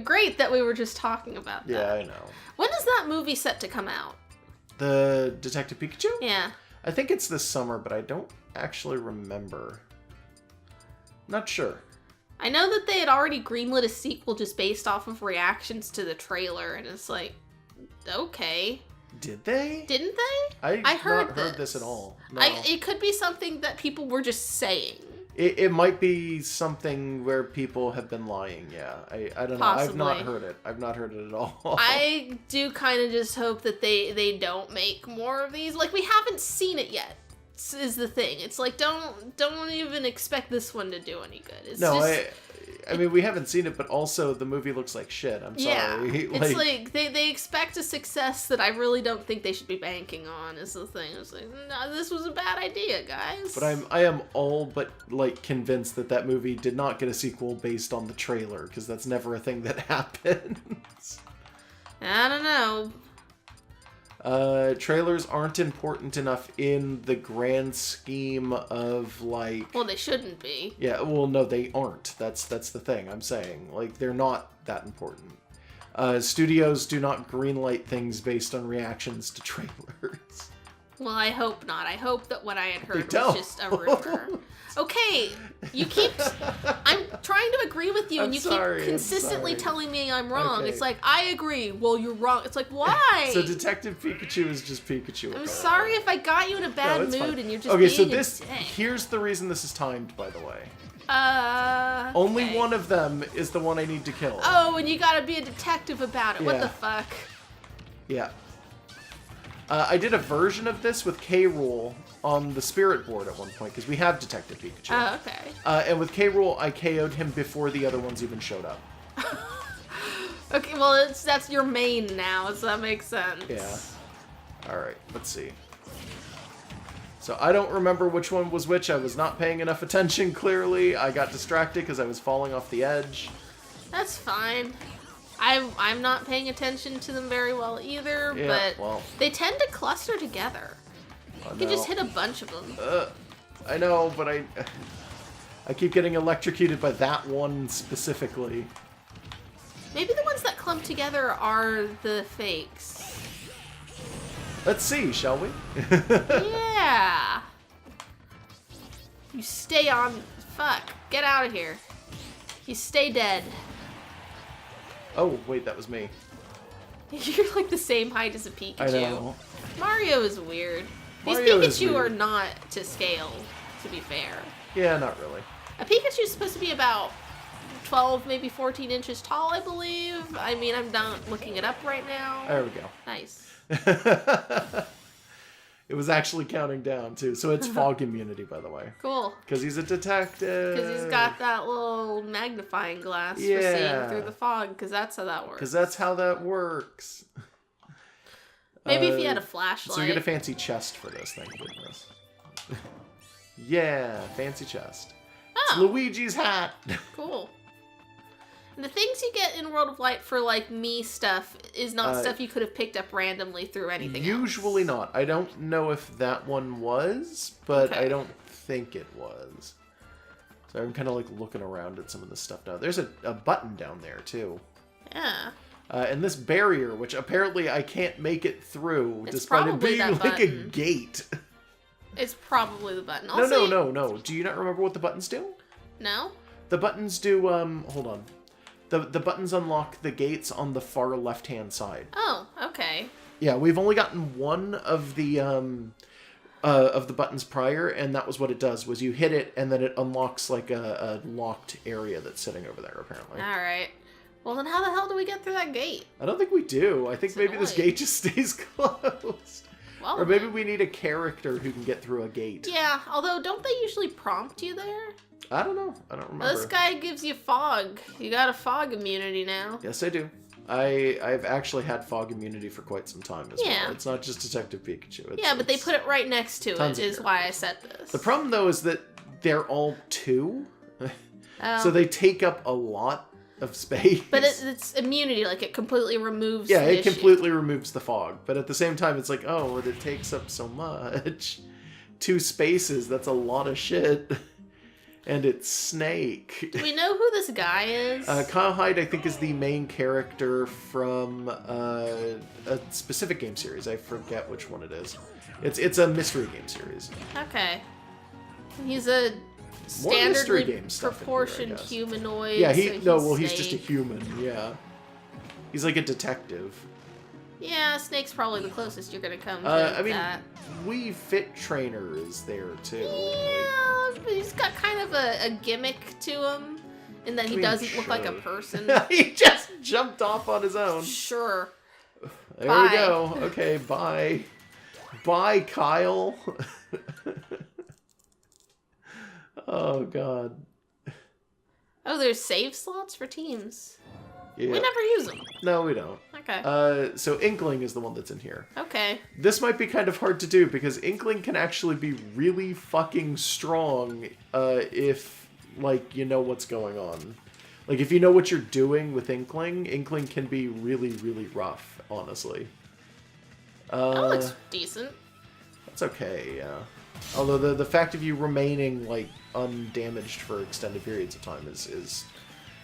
Great that we were just talking about that. Yeah, I know. When is that movie set to come out? The Detective Pikachu? Yeah. I think it's this summer, but I don't actually remember. Not sure. I know that they had already greenlit a sequel just based off of reactions to the trailer, and it's like, okay. Did they? Didn't they? I heard this at all. No. It could be something that people were just saying. It might be something where people have been lying, yeah. I don't know. I've not heard it. I've not heard it at all. I do kind of just hope that they don't make more of these. Like, we haven't seen it yet, is the thing. It's like, don't even expect this one to do any good. It's I mean, we haven't seen it, but also the movie looks like shit. I'm sorry. Yeah, it's like they expect a success that I really don't think they should be banking on. Is the thing? It's like, no, this was a bad idea, guys. But I am all but like convinced that movie did not get a sequel based on the trailer, because that's never a thing that happens. I don't know. Trailers aren't important enough in the grand scheme of, like... Well, they shouldn't be. Yeah, well, no, they aren't. That's the thing I'm saying. Like, they're not that important. Studios do not greenlight things based on reactions to trailers. Well, I hope not. I hope that what I had heard was just a rumor. Okay, you keep... I'm trying to agree with you, and you keep consistently telling me I'm wrong. Okay. It's like, I agree. Well, you're wrong. It's like, why? So Detective Pikachu is just Pikachu. I'm sorry if I got you in a bad mood fine. And you're just okay, so here's the reason this is timed, by the way. Only one of them is the one I need to kill. Oh, and you gotta be a detective about it. Yeah. What the fuck? Yeah. I did a version of this with K. Rool on the Spirit board at one point, because we have Detective Pikachu. Oh, okay. And with K. Rool, I KO'd him before the other ones even showed up. Okay, well, that's your main now, so that makes sense. Yeah. Alright, let's see. So I don't remember which one was which. I was not paying enough attention, clearly. I got distracted because I was falling off the edge. That's fine. I'm not paying attention to them very well either, but they tend to cluster together. You can just hit a bunch of them. I know, but I keep getting electrocuted by that one specifically. Maybe the ones that clump together are the fakes. Let's see, shall we? Yeah. You stay on... Fuck. Get out of here. You stay dead. Oh, wait, that was me. You're like the same height as a Pikachu. I know. Mario is weird. These Pikachu are not to scale, to be fair. Yeah, not really. A Pikachu is supposed to be about 12, maybe 14 inches tall, I believe. I mean, I'm not looking it up right now. There we go. Nice. It was actually counting down, too. So it's fog immunity, by the way. Cool. Because he's a detective. Because he's got that little magnifying glass for seeing through the fog, because that's how that works. Because that's how that works. Maybe if you had a flashlight. So you get a fancy chest for this, thank goodness. Yeah, fancy chest. Oh. It's Luigi's hat. Cool. And the things you get in World of Light for, like, me stuff is not stuff you could have picked up randomly through anything Usually else. not. I don't know if that one was, but I don't think it was. So I'm kind of, like, looking around at some of this stuff now. There's a button down there, too. Yeah. And this barrier, which apparently I can't make it through, despite it being like a gate. It's probably the button. No. Do you not remember what the buttons do? No? The buttons do, hold on. The buttons unlock the gates on the far left-hand side. Oh, okay. Yeah, we've only gotten one of the buttons prior, and that was what it does, was you hit it, and then it unlocks, like, a locked area that's sitting over there, apparently. Alright. Well, then how the hell do we get through that gate? I don't think we do. I think maybe this gate just stays closed. Well, or maybe we need a character who can get through a gate. Yeah, although don't they usually prompt you there? I don't know. I don't remember. Well, this guy gives you fog. You got a fog immunity now. Yes, I do. I've actually had fog immunity for quite some time as well. It's not just Detective Pikachu. But they put it right next to it, is why I said this. The problem, though, is that they're all two. So they take up a lot of space. But it's immunity, like it completely removes the issue. Completely removes the fog. But at the same time, it's like, oh, it takes up so much. 2 spaces, that's a lot of shit. And it's Snake. Do we know who this guy is? Kyle Hyde, I think, is the main character from a specific game series. I forget which one it is. It's a mystery game series. Okay. He's a standardly proportioned humanoid. Yeah, he's just a human, yeah. He's like a detective. Yeah, Snake's probably the closest you're gonna come to that. I mean, Wii Fit Trainer is there, too. Yeah, but he's got kind of a gimmick to him, in that he doesn't look like a person. He just jumped off on his own. Sure. There we go. Okay, bye. Bye, Kyle. Oh, God. Oh, there's save slots for teams. Yeah. We never use them. No, we don't. Okay. So Inkling is the one that's in here. Okay. This might be kind of hard to do, because Inkling can actually be really fucking strong if, like, you know what's going on. Like, if you know what you're doing with Inkling, Inkling can be really, really rough, honestly. That looks decent. That's okay, yeah. Although the fact of you remaining, like, undamaged for extended periods of time is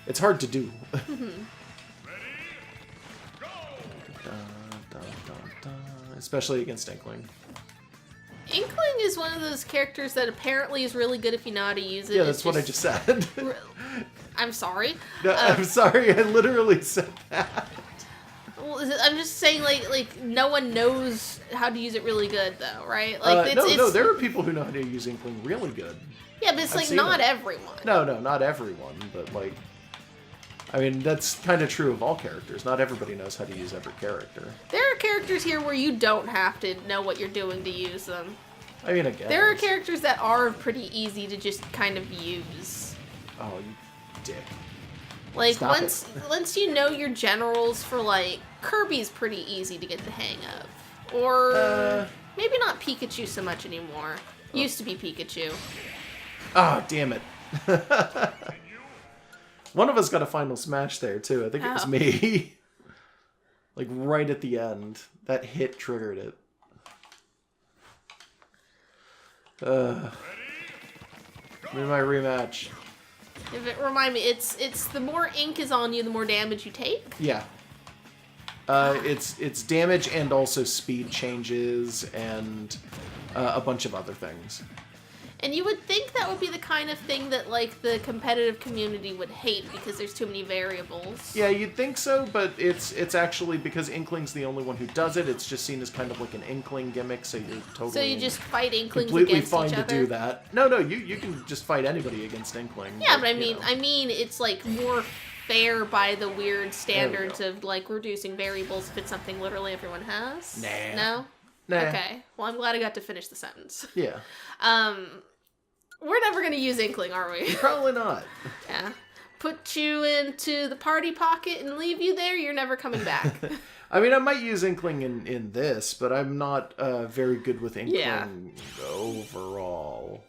it's hard to do. Especially against Inkling. Inkling is one of those characters that apparently is really good if you know how to use it. Yeah, that's what I just said. I'm sorry. No, I'm sorry, I literally said that. Well, I'm just saying, like no one knows how to use it really good, though, right? Like, no, there are people who know how to use Inkling really good. Yeah, but it's like not everyone. No, not everyone, but like, I mean, that's kind of true of all characters. Not everybody knows how to use every character. There are characters here where you don't have to know what you're doing to use them. I mean, I guess. There are characters that are pretty easy to just kind of use. Oh, you dick. Like, once you know your generals for, like, Kirby's pretty easy to get the hang of. Or maybe not Pikachu so much anymore. Used to be Pikachu. Ah, damn it. One of us got a final smash there, too. I think it was me. Like, right at the end. That hit triggered it. Give me my rematch. If it remind me, it's the more ink is on you, the more damage you take? Yeah. It's damage and also speed changes and a bunch of other things. And you would think that would be the kind of thing that, like, the competitive community would hate because there's too many variables. Yeah, you'd think so, but it's actually because Inkling's the only one who does it. It's just seen as kind of like an Inkling gimmick, so you're totally... So you just fight Inklings completely against fine each to other? do that. No, you can just fight anybody against Inkling. Yeah, but I mean, it's, like, more fair by the weird standards of, like, reducing variables if it's something literally everyone has? Nah. No? Nah. Okay. Well, I'm glad I got to finish the sentence. Yeah. We're never going to use Inkling, are we? Probably not. Yeah. Put you into the party pocket and leave you there, you're never coming back. I mean, I might use Inkling in this, but I'm not very good with Inkling overall.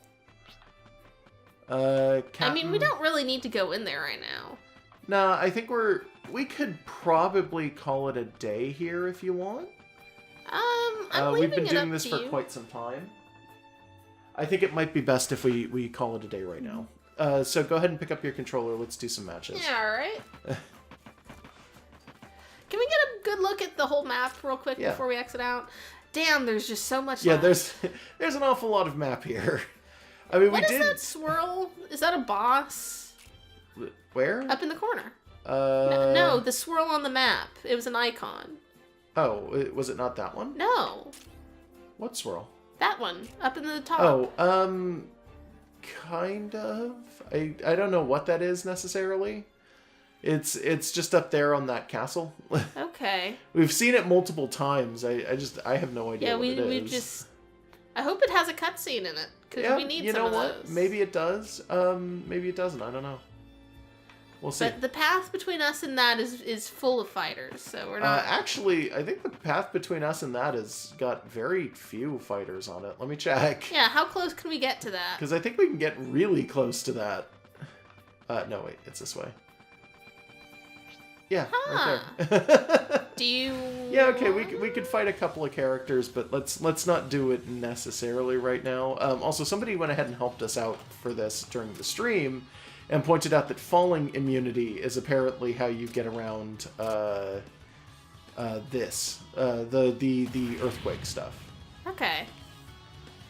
I mean, we don't really need to go in there right now. Nah, I think we could probably call it a day here if you want. We've been doing this for quite some time. I think it might be best if we call it a day right now. So go ahead and pick up your controller. Let's do some matches. Yeah, alright. Can we get a good look at the whole map real quick before we exit out? Damn, there's just so much map. There's an awful lot of map here. I mean, what is that swirl? Is that a boss? Where? Up in the corner. No, the swirl on the map. It was an icon. Oh, was it not that one? No. What swirl? That one, up in the top. Oh, kind of. I don't know what that is necessarily. It's just up there on that castle. Okay. We've seen it multiple times. I have no idea what it is. We just... I hope it has a cutscene in it, because we need some of those. You know what? Maybe it does. Maybe it doesn't. I don't know. We'll see. But the path between us and that is full of fighters, so we're not... Actually, I think the path between us and that has got very few fighters on it. Let me check. Yeah, how close can we get to that? Because I think we can get really close to that. No, wait. It's this way. Yeah, right there. Do you... Yeah, okay, we could fight a couple of characters, but let's not do it necessarily right now. Also, somebody went ahead and helped us out for this during the stream, and pointed out that falling immunity is apparently how you get around the earthquake stuff. Okay.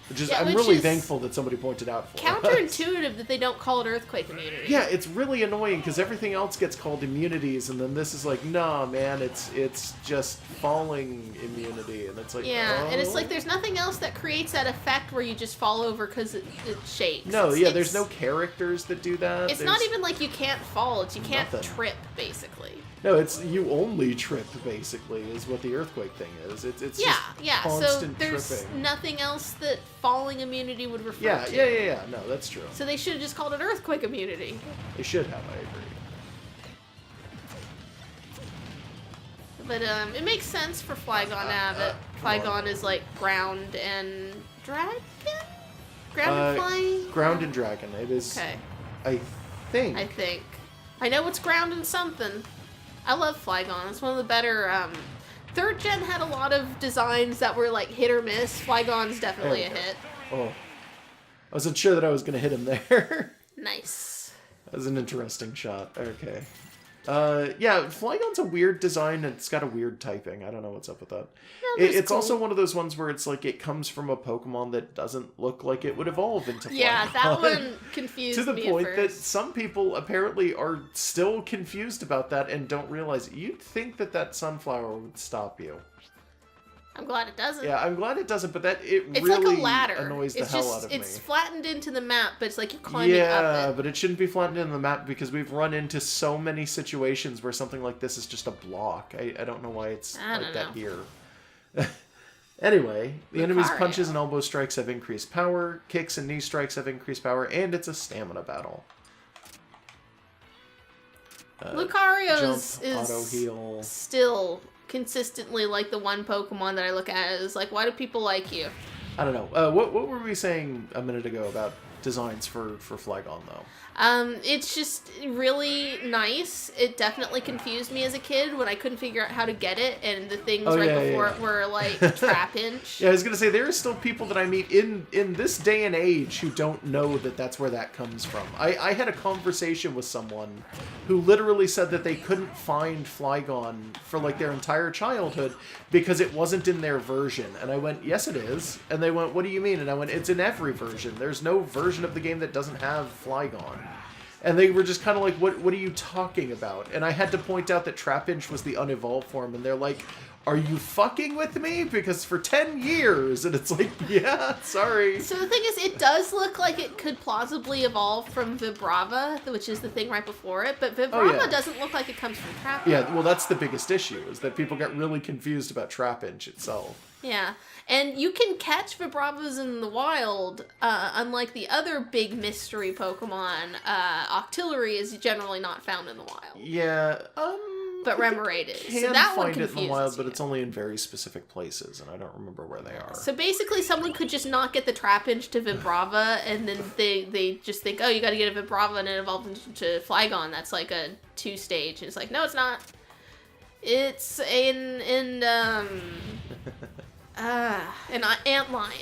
Which I'm really thankful that somebody pointed out for counterintuitive that they don't call it earthquake immunity. Yeah, it's really annoying because everything else gets called immunities, and then this is like, nah, man, it's just falling immunity, and it's like, and it's like there's nothing else that creates that effect where you just fall over because it shakes. No, there's no characters that do that. It's not even like you can't fall; it's you can't trip, basically. No, it's you only trip, basically, is what the earthquake thing is. It's just constant so there's tripping. Nothing else that falling immunity would refer to. Yeah. No, that's true. So they should have just called it earthquake immunity. They should have, I agree. But it makes sense for Flygon to have it. Flygon is like ground and dragon? Ground and flying? Ground and dragon. It is. Okay. I think. I know it's ground and something. I love Flygon. It's one of the better... Third gen had a lot of designs that were like hit or miss. Flygon's definitely a hit. Oh. I wasn't sure that I was going to hit him there. Nice. That was an interesting shot. Okay. Yeah, Flygon's a weird design, and it's got a weird typing. I don't know what's up with that. No, it's cool. Also one of those ones where it's like it comes from a Pokemon that doesn't look like it would evolve into Flygon. Yeah, that one confused me to the point at that first. some people apparently are still confused about that and don't realize it. You'd think that sunflower would stop you. I'm glad it doesn't. Yeah, I'm glad it doesn't, but it's really like a ladder. Annoys the hell out of me. It's flattened into the map, but it's like you're climbing up it. Yeah, but it shouldn't be flattened into the map because we've run into so many situations where something like this is just a block. I don't know why it's like that here. Anyway, the enemy's punches and elbow strikes have increased power, kicks and knee strikes have increased power, and it's a stamina battle. Lucario's auto heal. Still consistently like the one Pokemon that I look at is like, why do people like you? I don't know. What were we saying a minute ago about designs for Flygon, though. It's just really nice. It definitely confused me as a kid when I couldn't figure out how to get it, and the things before it were like Trapinch. Yeah, I was gonna say there are still people that I meet in this day and age who don't know that that's where that comes from. I had a conversation with someone who literally said that they couldn't find Flygon for like their entire childhood because it wasn't in their version, and I went, yes it is, and they went, what do you mean? And I went, it's in every version. There's no version of the game that doesn't have Flygon. And they were just kind of like, what are you talking about? And I had to point out that Trapinch was the unevolved form, and they're like, are you fucking with me? Because for 10 years, and it's like, yeah, sorry. So the thing is, it does look like it could plausibly evolve from Vibrava, which is the thing right before it, but Vibrava doesn't look like it comes from Trapinch. Yeah, well, that's the biggest issue, is that people got really confused about Trapinch itself. Yeah, and you can catch Vibravas in the wild, unlike the other big mystery Pokemon. Octillery is generally not found in the wild. Yeah, but Remoraid is. You can find it in the wild, but it's only in very specific places, and I don't remember where they are. So basically, someone could just not get the Trapinch to Vibrava, and then they just think, oh, you gotta get a Vibrava, and it evolves into Flygon. That's like a 2-stage, and it's like, no, it's not. It's an antlion.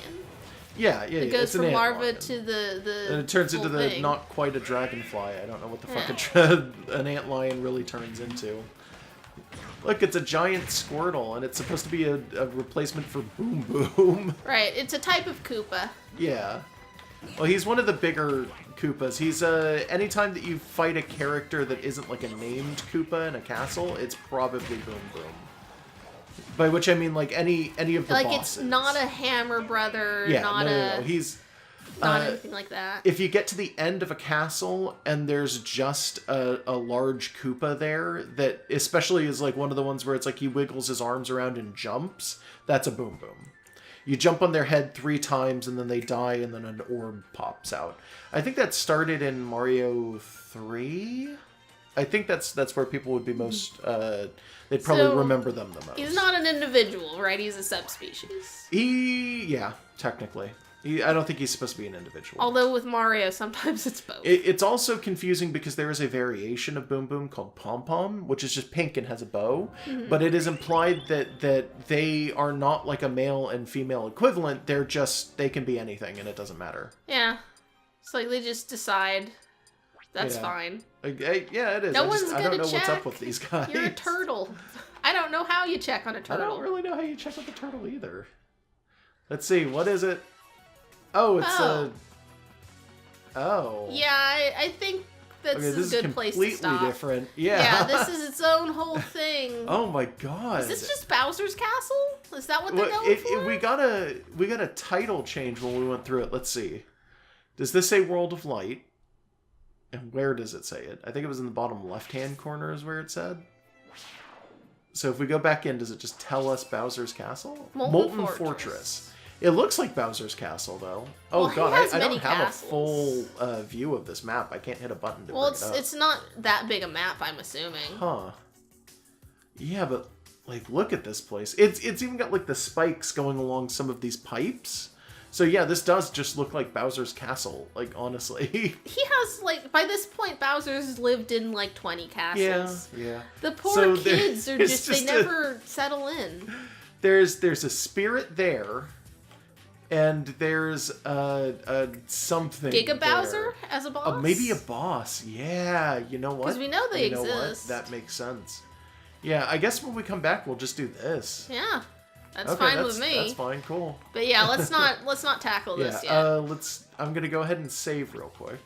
Yeah. It goes it's from an larva to the and it turns into the thing. not quite a dragonfly. I don't know what the fuck an antlion really turns into. Look, it's a giant Squirtle, and it's supposed to be a replacement for Boom Boom. Right, it's a type of Koopa. Yeah. Well, he's one of the bigger Koopas. He's anytime that you fight a character that isn't like a named Koopa in a castle, it's probably Boom Boom. By which I mean like any of the like bosses. It's not a Hammer Brother. Yeah, no. He's not anything like that. If you get to the end of a castle and there's just a large Koopa there that especially is like one of the ones where it's like he wiggles his arms around and jumps, that's a Boom Boom. You jump on their head 3 times and then they die and then an orb pops out. I think that started in Mario 3. I think that's where people would be most they'd probably remember them the most. He's not an individual, right? He's a subspecies. Yeah, technically. I don't think he's supposed to be an individual. Although with Mario, sometimes it's both. It's also confusing because there is a variation of Boom Boom called Pom Pom, which is just pink and has a bow. Mm-hmm. But it is implied that they are not like a male and female equivalent. They can be anything and it doesn't matter. Yeah. It's like they just decide that's fine. Yeah, it is. No one's I gonna don't know check. what's up with these guys. You're a turtle. I don't know how you check on a turtle. I don't really know how you check with a turtle either. Let's see, what is it? Oh, it's Oh. Yeah, I think that's a good place to stop. This is completely different. Yeah. Yeah, this is its own whole thing. Oh my god. Is this just Bowser's Castle? Is that what they're going for? We got a title change when we went through it. Let's see. Does this say World of Light? And where does it say it? I think it was in the bottom left-hand corner is where it said. So if we go back in, does it just tell us Bowser's Castle? Molten Fortress. It looks like Bowser's Castle, though. Oh, well, God, I don't have castles. a full view of this map. I can't hit a button to bring it up. It's not that big a map, I'm assuming. Huh. Yeah, but, like, look at this place. It's even got, like, the spikes going along some of these pipes. So, yeah, this does just look like Bowser's Castle, like, honestly. He has, like, by this point, Bowser's lived in, like, 20 castles. Yeah. The poor kids are just they never settle in. There's a spirit there, and there's something Giga there. Bowser as a boss? Maybe a boss, yeah. You know what? Because we know they exist. What? That makes sense. Yeah, I guess when we come back, we'll just do this. Yeah. That's fine with me. That's fine, cool. But yeah, let's not tackle this yet. I'm gonna go ahead and save real quick.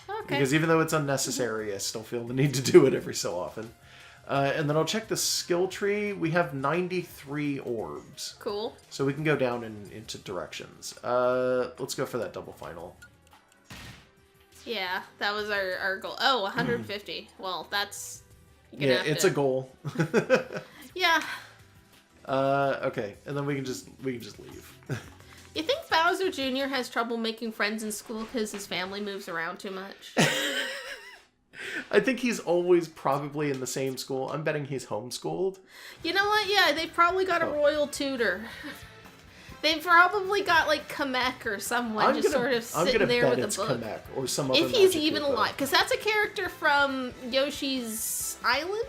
Okay. Because even though it's unnecessary, I still feel the need to do it every so often. And then I'll check the skill tree. We have 93 orbs. Cool. So we can go down into directions. Let's go for that double final. Yeah, that was our goal. Oh, 150. Well, that's... It's a goal. Yeah. Okay, and then we can just leave. You think Bowser Jr. has trouble making friends in school because his family moves around too much? I think he's always probably in the same school. I'm betting he's homeschooled. You know what? Yeah, they probably got a royal tutor. They probably got like Kamek or someone sort of sitting there with a book. Kamek or some other. If he's even alive, because that's a character from Yoshi's Island.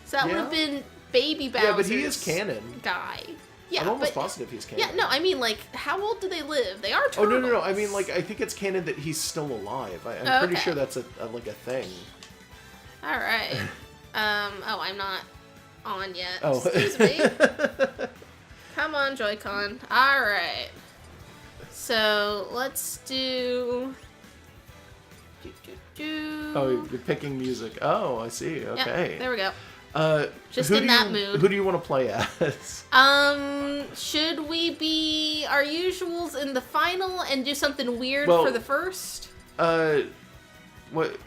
So that would have been Baby Bowser's Yeah, but he is canon. Guy. Yeah, I'm almost positive he's canon. Yeah, no, I mean, like, how old do they live? They are turtles. Oh, no. I mean, like, I think it's canon that he's still alive. I'm pretty sure that's a thing. All right. I'm not on yet. Oh. Excuse me. Come on, Joy-Con. All right. So, let's do... Oh, you're picking music. Oh, I see. Okay. Yeah, there we go. Just in that mood. Who do you want to play as? Should we be our usuals in the final and do something weird for the first? What?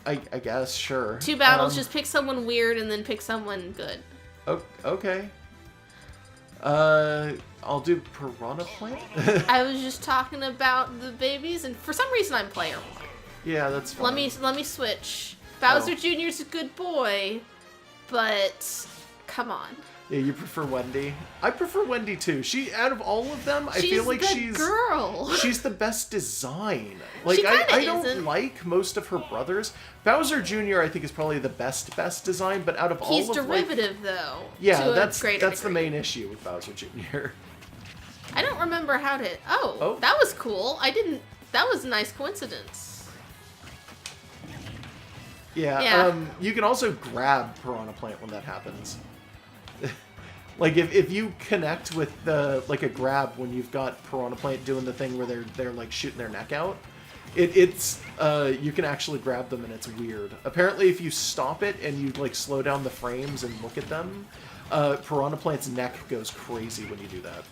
I guess, sure. 2 battles, just pick someone weird and then pick someone good. Okay. I'll do Piranha Plant. I was just talking about the babies, and for some reason I'm player 1. Yeah, that's fine. Let me switch. Bowser Jr.'s a good boy, but come on. Yeah, you prefer Wendy? I prefer Wendy too. Out of all of them, I feel like she's girl. She's the best design. Like I don't like most of her brothers. Bowser Jr. I think is probably the best design, but out of all of he's derivative though. Yeah, that's the main issue with Bowser Jr. I don't remember how to. Oh, that was cool. That was a nice coincidence. Yeah. You can also grab Piranha Plant when that happens. Like if you connect with a grab when you've got Piranha Plant doing the thing where they're like shooting their neck out, it's you can actually grab them and it's weird. Apparently, if you stop it and you like slow down the frames and look at them, Piranha Plant's neck goes crazy when you do that.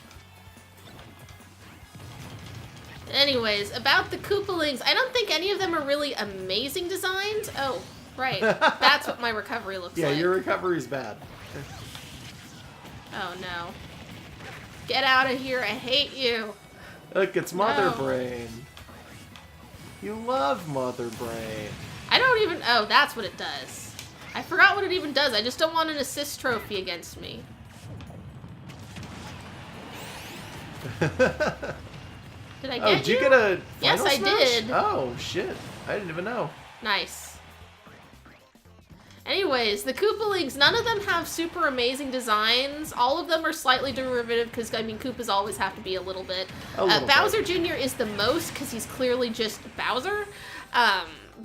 Anyways, about the Koopalings, I don't think any of them are really amazing designs. Oh, right. That's what my recovery looks like. Yeah, your recovery's bad. Oh, no. Get out of here. I hate you. Look, it's Mother Brain. You love Mother Brain. I don't even... Oh, that's what it does. I forgot what it even does. I just don't want an assist trophy against me. Did I get you? Did you get a Yes, I did. Oh, shit. I didn't even know. Nice. Anyways, the Koopalings, none of them have super amazing designs. All of them are slightly derivative because, I mean, Koopas always have to be a little bit. Bowser Jr. is the most because he's clearly just Bowser.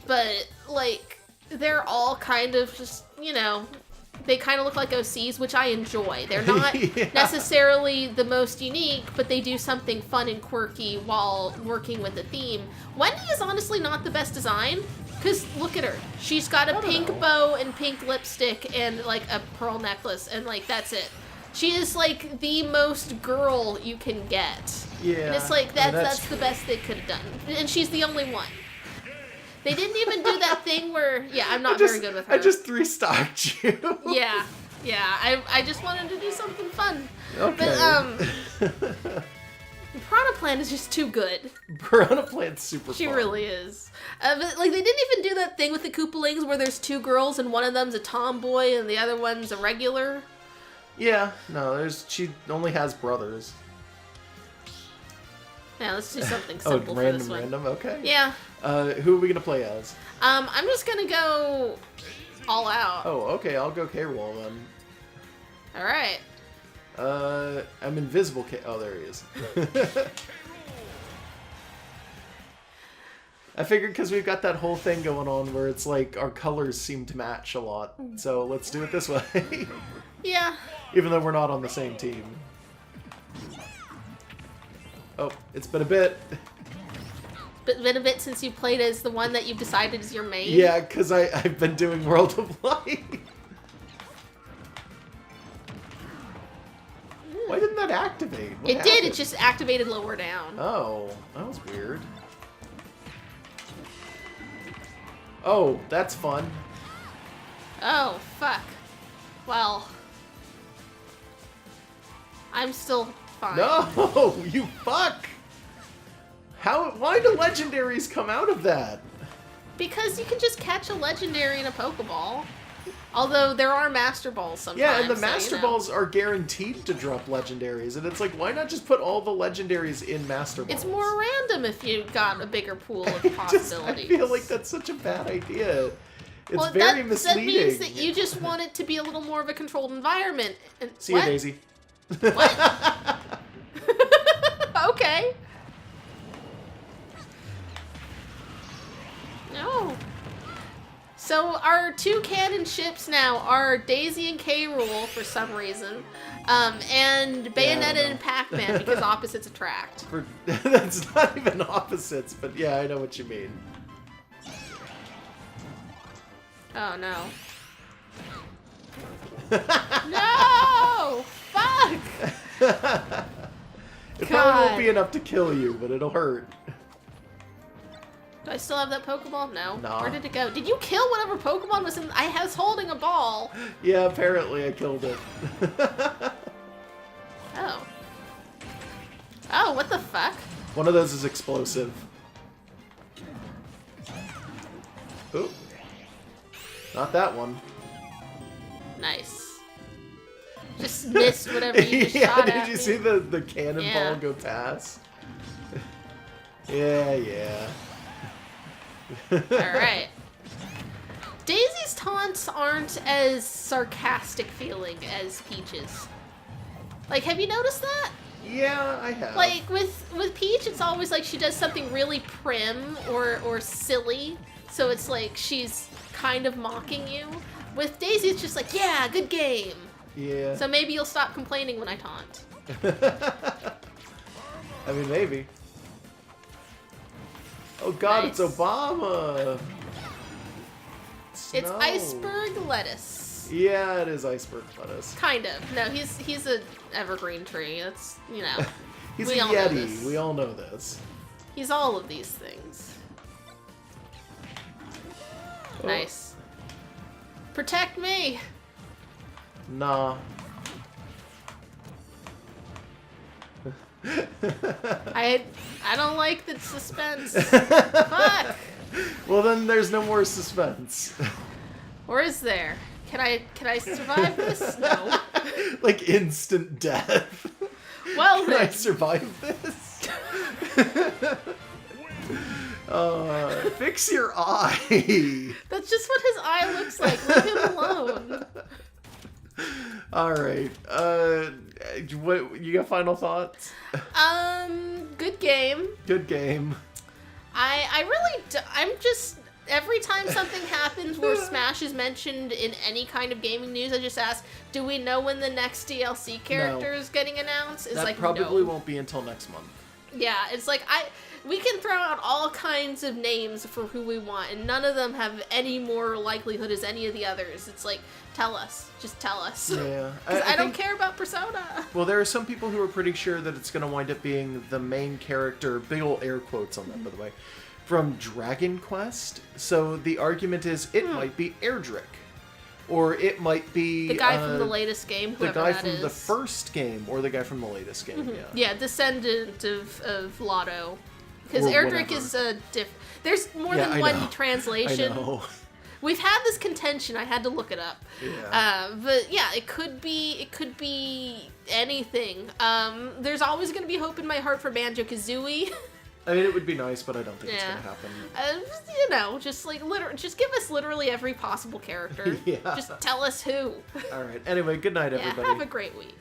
But, like, they're all kind of just, you know... They kind of look like OCs, which I enjoy. They're not necessarily the most unique, but they do something fun and quirky while working with the theme. Wendy is honestly not the best design, because look at her. She's got a pink bow and pink lipstick and, like, a pearl necklace, and, like, that's it. She is, like, the most girl you can get. Yeah. And it's like, that's the best they could have done. And she's the only one. They didn't even do that thing where... Yeah, I'm not very good with her. I just 3-stocked you. Yeah. I just wanted to do something fun. Okay. But, Piranha Plant is just too good. Piranha Plant's super fun. She really is. But, like, they didn't even do that thing with the Koopalings where there's 2 girls and one of them's a tomboy and the other one's a regular. Yeah. No, she only has brothers. Yeah, let's do something simple for this one. Random, okay. Yeah. Who are we gonna play as? I'm just gonna go all out. Oh, okay. I'll go K-Roll then. All right. I'm invisible. Oh, there he is. I figured because we've got that whole thing going on where it's like our colors seem to match a lot, so let's do it this way. Yeah. Even though we're not on the same team. Oh, it's been a bit. Been a bit since you played as the one that you've decided is your main? Yeah, because I've been doing World of Light. Why didn't that activate? What happened? Did, it just activated lower down. Oh, that was weird. Oh, that's fun. Oh, fuck. Well. I'm still fine. No, you fuck! Why do legendaries come out of that? Because you can just catch a legendary in a Pokeball. Although there are Master Balls sometimes. Yeah, and the Master Balls are guaranteed to drop legendaries, and it's like, why not just put all the legendaries in Master Balls? It's more random if you got a bigger pool of possibilities. I feel like that's such a bad idea. It's very misleading. That means that you just want it to be a little more of a controlled environment. And, See you, Daisy. What? Okay. No. So our two canon ships now are Daisy and K. Rool for some reason, and Bayonetta and Pac-Man because opposites attract. That's not even opposites, but yeah, I know what you mean. Oh no. No! Fuck! It probably won't be enough to kill you, but it'll hurt. Do I still have that Pokeball? No. No. Where did it go? Did you kill whatever Pokemon was in? I was holding a ball. Yeah, apparently I killed it. Oh. Oh, what the fuck? One of those is explosive. Ooh. Not that one. Nice. Just missed whatever you just shot at. Did you see the cannonball go past? Yeah. Alright. Daisy's taunts aren't as sarcastic feeling as Peach's. Like, have you noticed that? Yeah, I have. Like, with Peach, it's always like she does something really prim or silly, so it's like she's kind of mocking you. With Daisy, it's just like, yeah, good game. Yeah. So maybe you'll stop complaining when I taunt. I mean, maybe. Oh god, Nice. it's Obama! It's iceberg lettuce. Yeah, it is iceberg lettuce. Kind of. No, he's a evergreen tree. That's, you know. He's we a all know Yeti. this. We all know this. He's all of these things. Oh. Nice. Protect me! Nah. I don't like the suspense. Fuck! Well, then there's no more suspense. Or is there? Can I survive this? No. Like instant death. Well Can I then. survive this? Fix your eye. That's just what his eye looks like. Leave him alone. All right. What you got? Final thoughts? Good game. Good game. I really I'm just every time something happens where Smash is mentioned in any kind of gaming news, I just ask, do we know when the next DLC character is getting announced? It's that like probably no. won't be until next month. Yeah, it's like we can throw out all kinds of names for who we want, and none of them have any more likelihood as any of the others. It's like, tell us. Just tell us. Yeah. Because I don't care about Persona. Well, there are some people who are pretty sure that it's going to wind up being the main character, big ol' air quotes on that, by the way, from Dragon Quest. So the argument is it might be Erdrick. Or it might be... The guy from the latest game, whoever the guy that from is. the first game, or the guy from the latest game, Yeah, descendant of Lotto. Because Or Erdrick whatever. is a there's more Yeah, than I one know. translation. I know. We've had this contention. I had to look it up. Yeah. But yeah, it could be anything. There's always going to be hope in my heart for Banjo-Kazooie. I mean, it would be nice, but I don't think it's Yeah. going to happen. You know, just like just give us literally every possible character. Yeah. Just tell us who. All right. Anyway, good night, Yeah, everybody. have a great week.